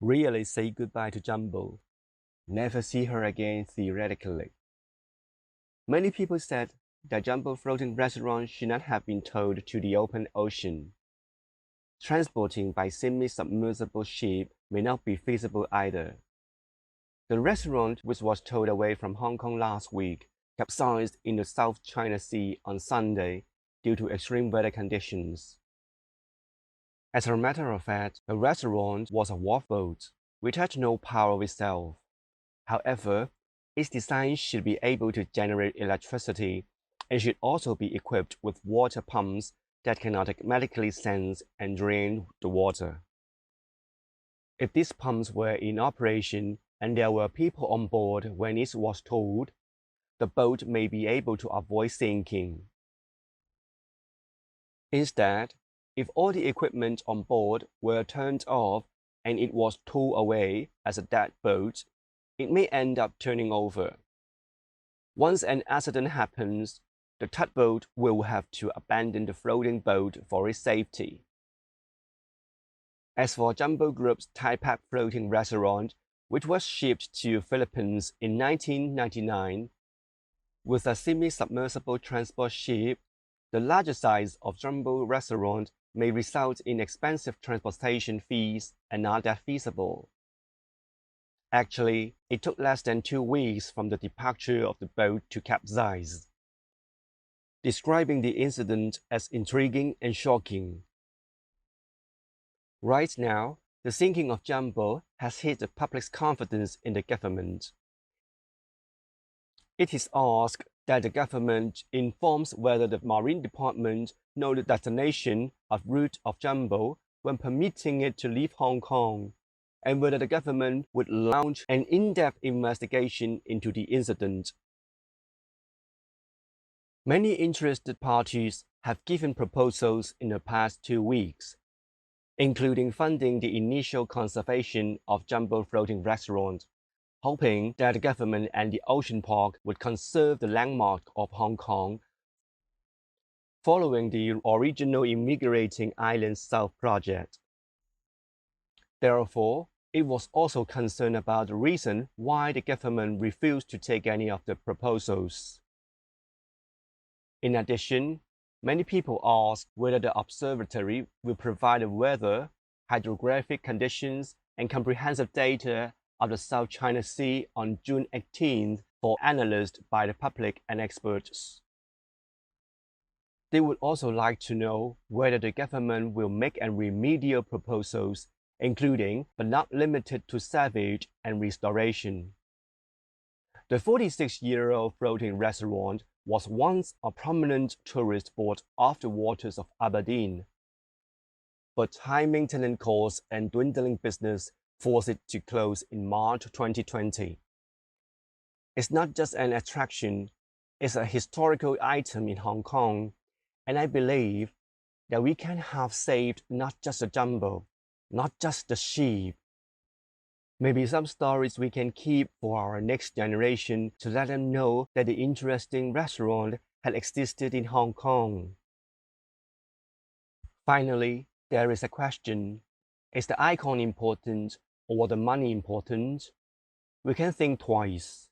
really say goodbye to Jumbo, never see her again theoretically. Many people said that Jumbo floating restaurant should not have been towed to the open ocean. Transporting by semi-submersible ship may not be feasible either. The restaurant, which was towed away from Hong Kong last week, capsized in the South China Sea on Sunday due to extreme weather conditions. As a matter of fact, the restaurant was a wharf boat, which had no power of itself. However, its design should be able to generate electricity and should also be equipped with water pumps that can automatically sense and drain the water. If these pumps were in operation and there were people on board when it was towed, the boat may be able to avoid sinking. Instead, if all the equipment on board were turned off and it was towed away as a dead boat, it may end up turning over. Once an accident happens, the tugboat will have to abandon the floating boat for its safety. As for Jumbo Group's Tai Pak floating restaurant, which was shipped to Philippines in 1999, with a semi-submersible transport ship, the larger size of Jumbo restaurant may result in expensive transportation fees and not that feasible. Actually, it took less than 2 weeks from the departure of the boat to capsize. Describing the incident as intriguing and shocking. Right now, the sinking of Jumbo has hit the public's confidence in the government. It is asked that the government informs whether the Marine Department knows the destination of route of Jumbo when permitting it to leave Hong Kong, and whether the government would launch an in-depth investigation into the incident. Many interested parties have given proposals in the past 2 weeks, including funding the initial conservation of Jumbo floating restaurant, hoping that the government and the ocean park would conserve the landmark of Hong Kong following the original Immigrating Island South project. Therefore, it was also concerned about the reason why the government refused to take any of the proposals. In addition, many people ask whether the observatory will provide the weather, hydrographic conditions, and comprehensive data of the South China Sea on June 18th for analysis by the public and experts. They would also like to know whether the government will make any remedial proposals, including but not limited to salvage and restoration. The 46-year-old floating restaurant was once a prominent tourist spot off the waters of Aberdeen, but high maintenance costs and dwindling business forced it to close in March 2020. It's not just an attraction, it's a historical item in Hong Kong, and I believe that we can have saved not just the Jumbo, not just the ship, maybe some stories we can keep for our next generation to let them know that the interesting restaurant had existed in Hong Kong. Finally, there is a question. Is the icon important or the money important? We can think twice.